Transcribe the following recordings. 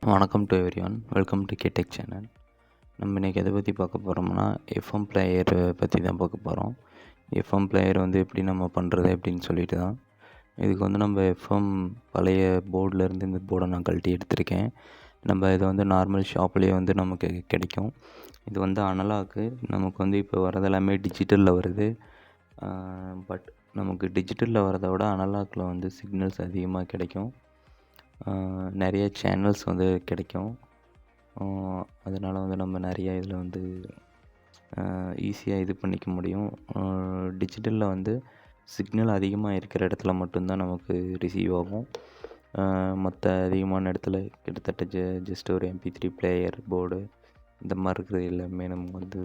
வணக்கம் to everyone, welcome to கேடெக் channel. நம்ம இன்றைக்கி எதை பற்றி பார்க்க போகிறோம்னா எஃப்எம் பிளேயர் பற்றி தான் பார்க்க போகிறோம். எஃப்எம் பிளேயர் எப்படி நம்ம பண்ணுறது அப்படின்னு சொல்லிட்டு தான். இதுக்கு நம்ம எஃப்எம் பழைய போர்டிலேருந்து இந்த போர்டை நான் கழட்டி எடுத்திருக்கேன். நம்ம இதை நார்மல் ஷாப்லேயே நமக்கு கிடைக்கும். இது அனலாக்கு. நமக்கு இப்போ வரதெல்லாமே டிஜிட்டலில் வருது. பட் நமக்கு டிஜிட்டலில் வரதை விட அனலாக்கில் சிக்னல்ஸ் அதிகமாக கிடைக்கும். நிறைய சேனல்ஸ் கிடைக்கும். அதனால் நம்ம நிறைய இதில் ஈஸியாக இது பண்ணிக்க முடியும். டிஜிட்டலில் சிக்னல் அதிகமாக இருக்கிற இடத்துல மட்டும்தான் நமக்கு ரிசீவ் ஆகும். மற்ற அதிகமான இடத்துல கிட்டத்தட்ட ஜஸ்ட் ஒரு MP3 பிளேயர் போர்டு இந்த மாதிரி இருக்கிறது எல்லாமே நமக்கு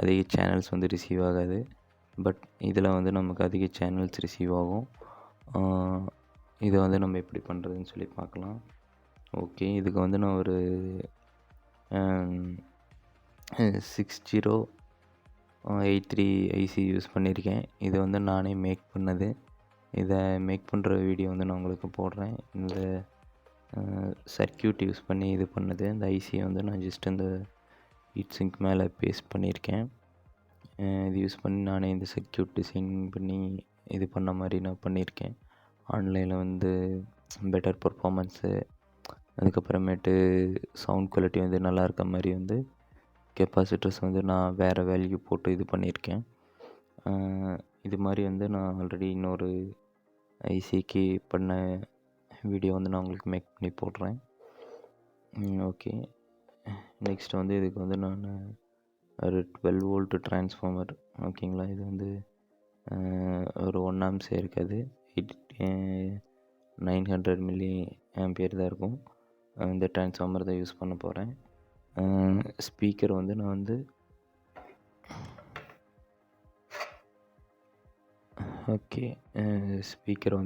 அதிக சேனல்ஸ் ரிசீவ் ஆகாது. பட் இதில் நமக்கு அதிக சேனல்ஸ் ரிசீவ் ஆகும். இதை நம்ம எப்படி பண்ணுறதுன்னு சொல்லி பார்க்கலாம். ஓகே, இதுக்கு நான் ஒரு 6083 ஐசி யூஸ் பண்ணியிருக்கேன். இது நானே மேக் பண்ணது. இதை மேக் பண்ணுற வீடியோ நான் உங்களுக்கு போடுறேன். இந்த சர்க்யூட் யூஸ் பண்ணி இது பண்ணது. இந்த ஐசியை நான் ஜஸ்ட் இந்த ஹீட் சிங்க் மேலே பேஸ்ட் பண்ணியிருக்கேன். இது யூஸ் பண்ணி நானே இந்த சர்க்யூட் டிசைன் பண்ணி இது பண்ண மாதிரி நான் பண்ணியிருக்கேன். ஆன்லைனில் பெட்டர் பர்ஃபார்மன்ஸு, அதுக்கப்புறமேட்டு சவுண்ட் குவாலிட்டி நல்லா இருக்க மாதிரி கெப்பாசிட்டர்ஸ் நான் வேறு வேல்யூ போட்டு இது பண்ணியிருக்கேன். இது மாதிரி நான் ஆல்ரெடி இன்னொரு ஐசிக்கு பண்ண வீடியோ நான் உங்களுக்கு மேக் பண்ணி போடுறேன். ஓகே, நெக்ஸ்ட் இதுக்கு நான் ஒரு 12 வோல்ட் டிரான்ஸ்ஃபார்மர். ஓகேங்களா, இது ஒரு 1 amps இருக்காது, 900 மில்லி ஆம்பியர் தான் இருக்கும். இந்த டிரான்ஸ்ஃபார்மர் தான் யூஸ் பண்ண போகிறேன். ஸ்பீக்கர் நான் ஓகே, ஸ்பீக்கர்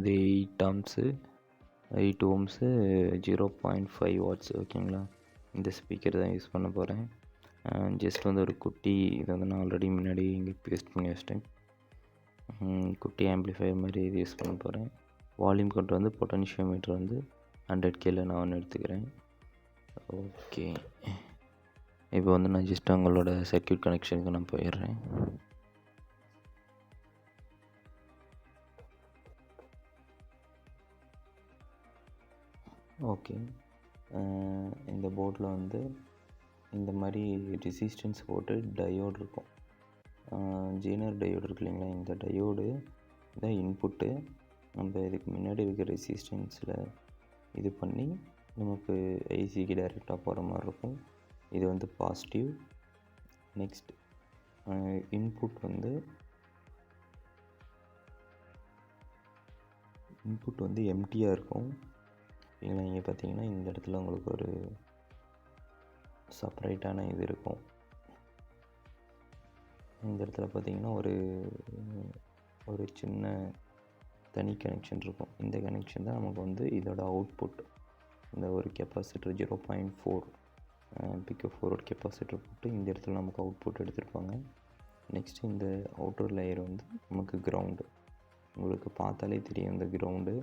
8 ohms 0.5 watts. ஓகேங்களா, இந்த ஸ்பீக்கர் தான் யூஸ் பண்ண போகிறேன். ஜஸ்ட் ஒரு குட்டி இதை நான் ஆல்ரெடி முன்னாடி இங்கே பேஸ்ட் பண்ணி வச்சிட்டேன். குட்டி ஆம்ப்ளிஃபையர் மாதிரி இது யூஸ் பண்ண போகிறேன். வால்யூம் கண்ட்ரோல் பொட்டன்ஷியோமீட்டர் 100Kல நான் ஒன்று எடுத்துக்கிறேன். ஓகே, இப்போ நான் ஜஸ்ட் உங்களோட சர்க்யூட் கனெக்ஷனுக்கு நான் போயிடுறேன். ஓகே, இந்த போர்டில் இந்த மாதிரி ரெசிஸ்டன்ஸ் போட்டு டயோடு இருக்கும். ஜீனர் டயோடு இருக்கு இல்லைங்களா, இந்த டயோடு தான் இன்புட்டு. நம்ம இதுக்கு முன்னாடி இருக்க ரெசிஸ்டன்ஸில் இது பண்ணி நமக்கு ஐசிக்கு டைரெக்டாக போகிற மாதிரி இருக்கும். இது பாசிட்டிவ். நெக்ஸ்ட் இன்புட் எம்டியாக இருக்கும். இல்லைங்களா, இங்கே பார்த்தீங்கன்னா இந்த இடத்துல உங்களுக்கு ஒரு செப்பரேட்டான இது இருக்கும். இந்த இடத்துல பார்த்தீங்கன்னா ஒரு சின்ன தனி கனெக்ஷன் இருக்கும். இந்த கனெக்ஷன் தான் நமக்கு இதோட அவுட்புட். இந்த ஒரு கெப்பாசிட்டர் 0.4 பிக்கோ ஃபார்வர்ட் கெப்பாசிட்டர் போட்டு இந்த இடத்துல நமக்கு அவுட்புட் எடுத்திருப்பாங்க. நெக்ஸ்ட் இந்த அவுட்டர் லேயர் நமக்கு கிரவுண்டு. உங்களுக்கு பார்த்தாலே தெரியும், இந்த கிரவுண்டு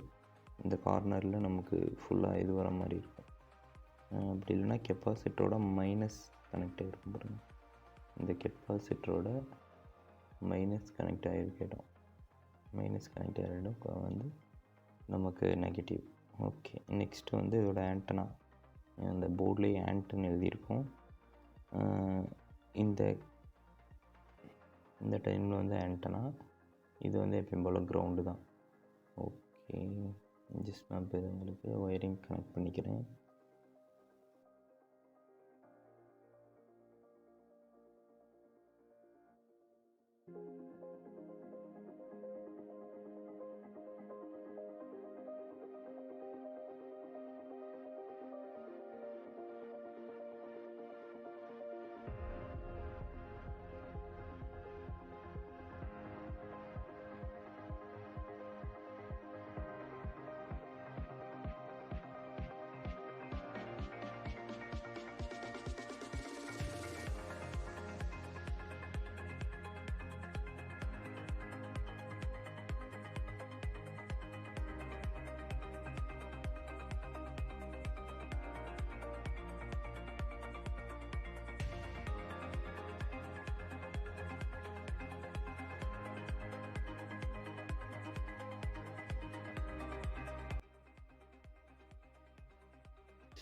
இந்த கார்னரில் நமக்கு ஃபுல்லாக இது வர மாதிரி இருக்கும். அப்படி இல்லைன்னா கெப்பாசிட்டரோட மைனஸ் கனெக்ட் ஆகிருக்கும் பாருங்கள். இந்த கெப்பாசிட்டரோட மைனஸ் கனெக்ட் ஆகிருக்க இடம், மைனஸ் கனெக்ட் ஆகிற இடம் நமக்கு நெகட்டிவ். ஓகே, நெக்ஸ்ட் இதோட ஆண்டனா. அந்த போர்ட்லேயே ஆண்டன் எழுதியிருக்கும். இந்த டைமில் ஆண்டனா. இது எப்பயும் போல் கிரவுண்டு தான். ஓகே, ஜஸ்ட் நான் இப்போ உங்களுக்கு ஒயரிங் கனெக்ட் பண்ணிக்கிறேன்.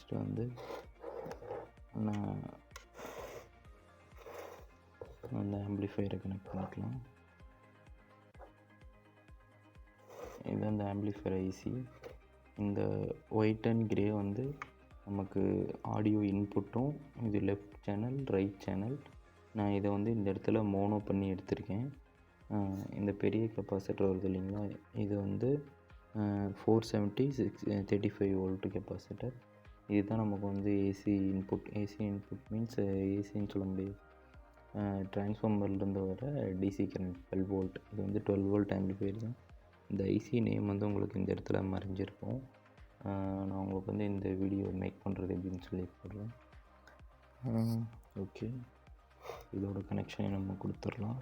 நெக்ஸ்ட்டு வந்து நான் அந்த ஆம்பிளிஃபையரை கனெக்ட் பண்ணிக்கலாம். இது அந்த ஆம்பிளிஃபையர் ஐசி. இந்த ஒயிட் அண்ட் கிரே வந்து நமக்கு ஆடியோ இன்புட்டும், இது லெஃப்ட் சேனல், ரைட் சேனல். நான் இதை வந்து இந்த இடத்துல மோனோ பண்ணி எடுத்திருக்கேன். இந்த பெரிய கெப்பாசிட்டர் வருது இல்லைங்களா, இது வந்து 470 35 வோல்ட் கெப்பாசிட்டர். இதுதான் நமக்கு வந்து AC input. AC input means ஏசின்னு சொல்ல முடியாது, டிரான்ஸ்ஃபார்மர்லேருந்து வர டிசி கரண்ட் 12 வோல்ட். இது வந்து 12 வோல்ட் ஆம்பிளிஃபையர் தான். இந்த ஐசி நேம் வந்து உங்களுக்கு இந்த இடத்துல மறைஞ்சிருக்கும். நான் உங்களுக்கு வந்து இந்த வீடியோ மேக் பண்ணுறது எப்படின்னு சொல்லி போடுறேன். ஓகே, இதோட கனெக்ஷனை நம்ம கொடுத்துடலாம்.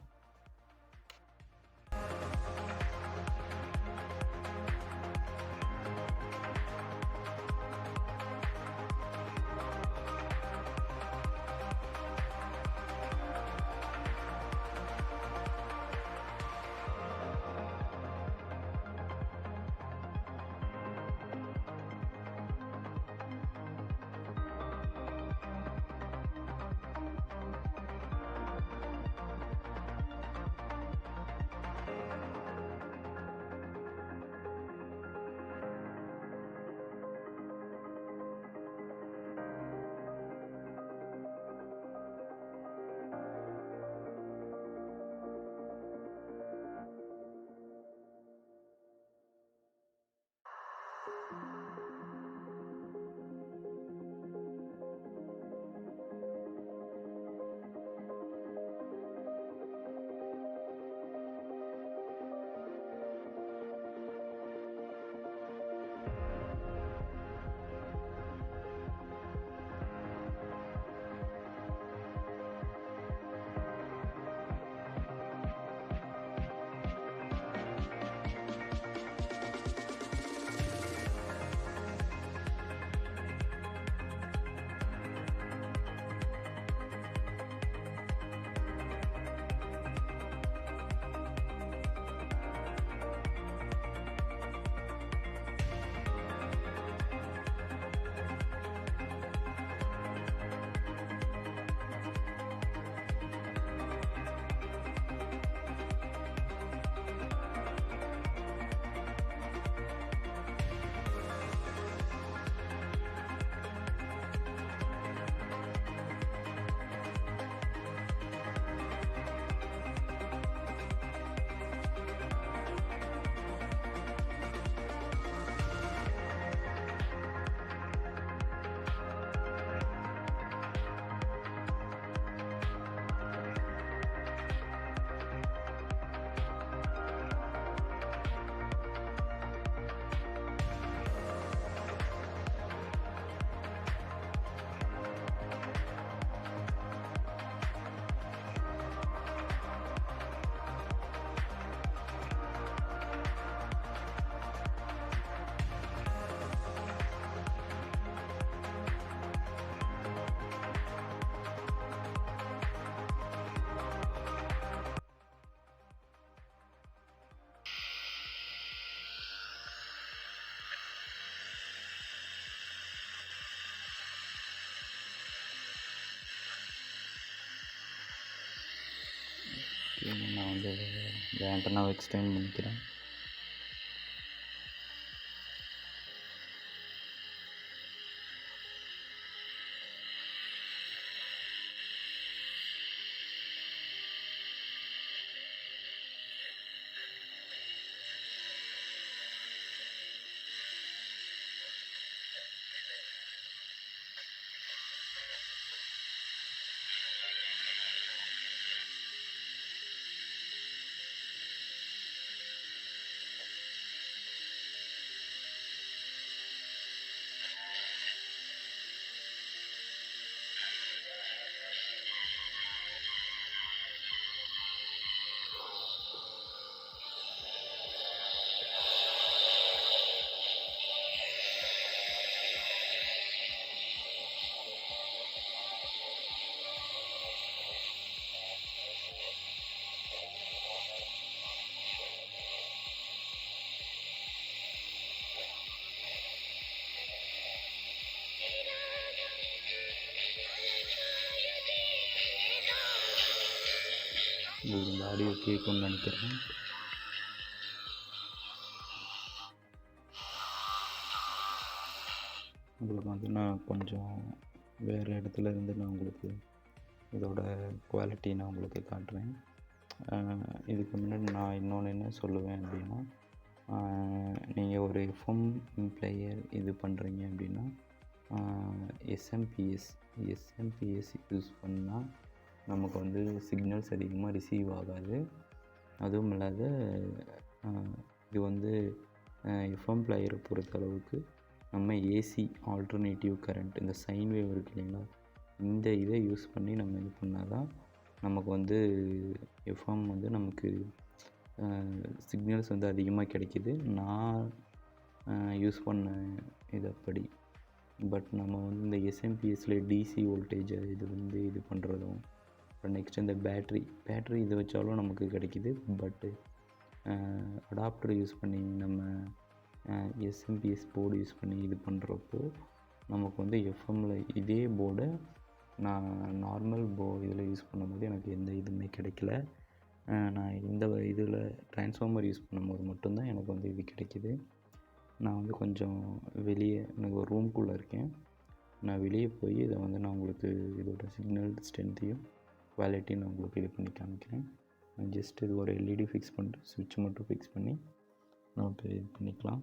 நான் வந்து இந்த ஆண்டனாவை எக்ஸ்டெண்ட் பண்ணிக்கிறேன். உங்களுக்கு இந்த ஆடியோ கேட்கும்னு நினைக்கிறேன். உங்களுக்கு வந்து நான் கொஞ்சம் வேறு இடத்துல இருந்து நான் உங்களுக்கு இதோட குவாலிட்டி நான் உங்களுக்கு காட்டுறேன். இதுக்கு முன்னாடி நான் இன்னொன்று என்ன சொல்லுவேன் அப்படின்னா, நீங்கள் ஒரு எஃப்எம் பிளேயர் இது பண்ணுறீங்க அப்படின்னா எஸ்எம்பிஎஸ் யூஸ் பண்ணால் நமக்கு வந்து சிக்னல்ஸ் அதிகமாக ரிசீவ் ஆகாது. அதுவும் இல்லாத இது வந்து எஃப்எம் பிளேயரை பொறுத்தளவுக்கு நம்ம ஏசி ஆல்டர்னேட்டிவ் கரண்ட், இந்த சைன் வேவ் இருக்கு இல்லைங்களா, இந்த இதை யூஸ் பண்ணி நம்ம இது பண்ணால் தான் நமக்கு வந்து எஃப்எம் வந்து நமக்கு சிக்னல்ஸ் வந்து அதிகமாக கிடைக்கிது. நான் யூஸ் பண்ண இது அப்படி. பட் நம்ம வந்து இந்த எஸ்எம்பிஎஸ்ல டிசி வோல்டேஜை இது பண்ணுறதும், அப்புறம் நெக்ஸ்ட் இந்த பேட்ரி இதை வச்சாலும் நமக்கு கிடைக்கிது. பட்டு அடாப்டர் யூஸ் பண்ணி நம்ம எஸ்எம்பிஎஸ் போர்டு யூஸ் பண்ணி இது பண்ணுறப்போ நமக்கு வந்து எஃப்எம்மில் இதே போர்டை நான் நார்மல் இதில் யூஸ் பண்ணும்போது எனக்கு எந்த இதுவுமே கிடைக்கல. நான் இந்த இதில் ட்ரான்ஸ்ஃபார்மர் யூஸ் பண்ணும்போது மட்டும்தான் எனக்கு வந்து இது கிடைக்கிது. நான் வந்து கொஞ்சம் வெளியே, எனக்கு ஒரு ரூம்குள்ளே இருக்கேன். நான் வெளியே போய் இதை வந்து நான் உங்களுக்கு இதோட சிக்னல் ஸ்ட்ரென்த்தையும் குவாலிட்டியும் நான் உங்களுக்கு இது பண்ணி காமிக்கிறேன். நான் ஜஸ்ட் இது ஒரு எல்இடி ஃபிக்ஸ் பண்ணிட்டு சுவிட்ச் மட்டும் ஃபிக்ஸ் பண்ணி நம்ம இப்போ இது பண்ணிக்கலாம்.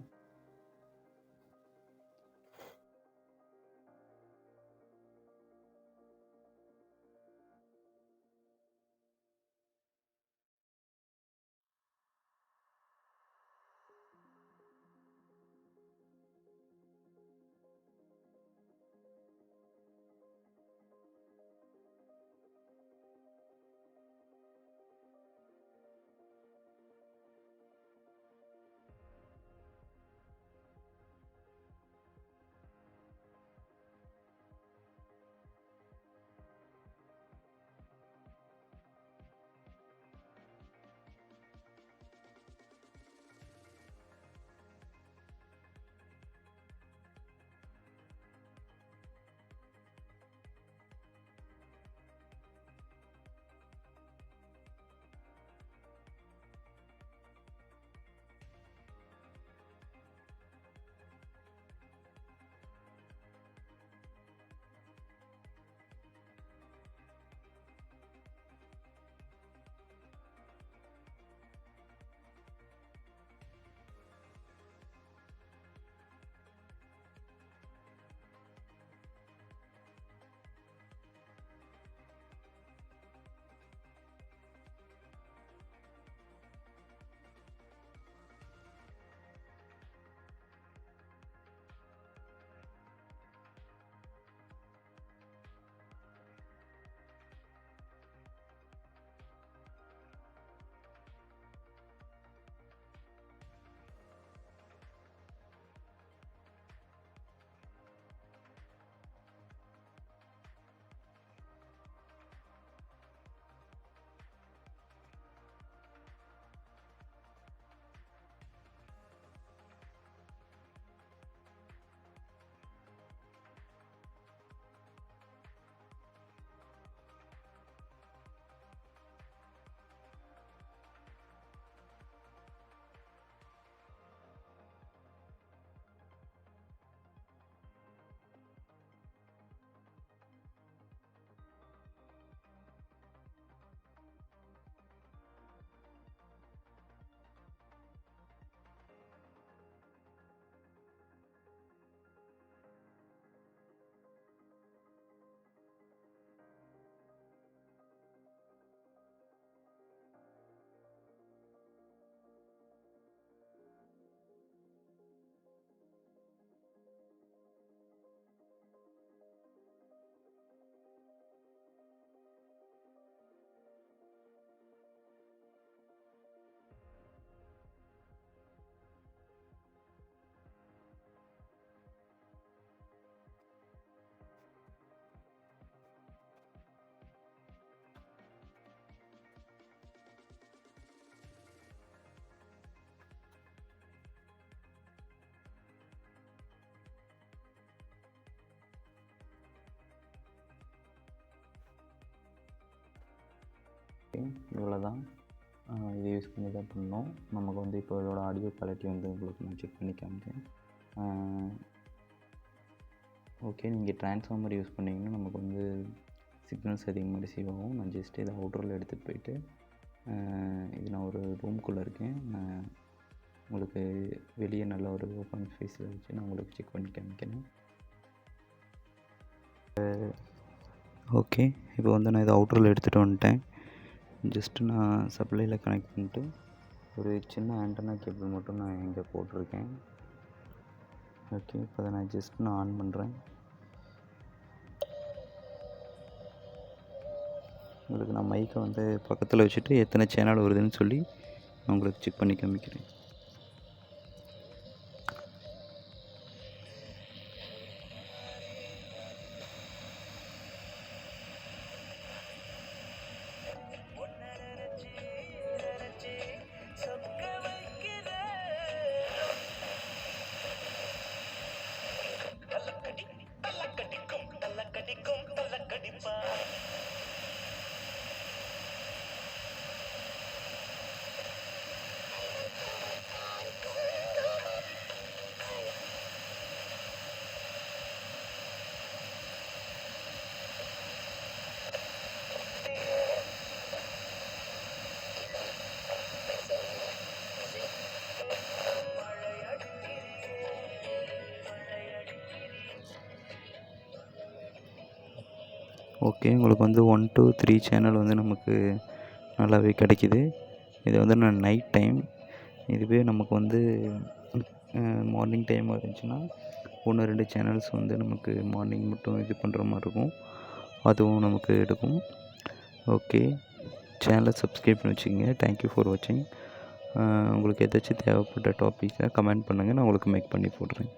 ஓகே, இவ்வளோ தான். இதை யூஸ் பண்ணி தான் பண்ணோம். நமக்கு வந்து இப்போ இதோட ஆடியோ குவாலிட்டி வந்து உங்களுக்கு நான் செக் பண்ணி காமிக்கிறேன். ஓகே, நீங்கள் ட்ரான்ஸ்ஃபார்மர் யூஸ் பண்ணிங்கன்னா நமக்கு வந்து சிக்னல்ஸ் அதிகமாக ரிசீவ் ஆகும். நான் ஜஸ்ட்டு இதை அவுட்டரில் எடுத்துகிட்டு போயிட்டு இது நான் ஒரு ரூம்குள்ளே இருக்கேன். நான் உங்களுக்கு வெளியே நல்ல ஒரு ஓப்பன் ஸ்பேஸில் வச்சு நான் உங்களுக்கு செக் பண்ணி காமிக்கிறேன். ஓகே, இப்போ வந்து நான் இதை அவுட்டரில் எடுத்துகிட்டு வந்துட்டேன். ஜஸ்ட்டு நான் சப்ளையில் கனெக்ட் பண்ணிட்டு ஒரு சின்ன ஆண்டனா கேபிள் மட்டும் நான் இங்கே போட்டிருக்கேன். ஓகே, இப்போ அதை நான் ஆன் பண்ணுறேன். உங்களுக்கு நான் மைக்கை வந்து பக்கத்தில் வச்சுட்டு எத்தனை சேனல் வருதுன்னு சொல்லி நான் உங்களுக்கு செக் பண்ணி காமிக்கிறேன். ஓகே, உங்களுக்கு வந்து 1 to 3 சேனல் வந்து நமக்கு நல்லாவே கிடைக்கிது. இது வந்து நான் நைட் டைம். இதுவே நமக்கு வந்து மார்னிங் டைமாக இருந்துச்சுன்னா 1 2 சேனல்ஸ் வந்து நமக்கு மார்னிங் மட்டும் இது பண்ணுற மாதிரி இருக்கும். அதுவும் நமக்கு எடுக்கும். ஓகே, சேனலை சப்ஸ்கிரைப் பண்ணி வச்சுக்கோங்க. தேங்க்யூ ஃபார் வாட்சிங். உங்களுக்கு ஏதாச்சும் தேவைப்பட்ட டாப்பிக்கை கமெண்ட் பண்ணுங்கள், நான் உங்களுக்கு மேக் பண்ணி போடுறேன்.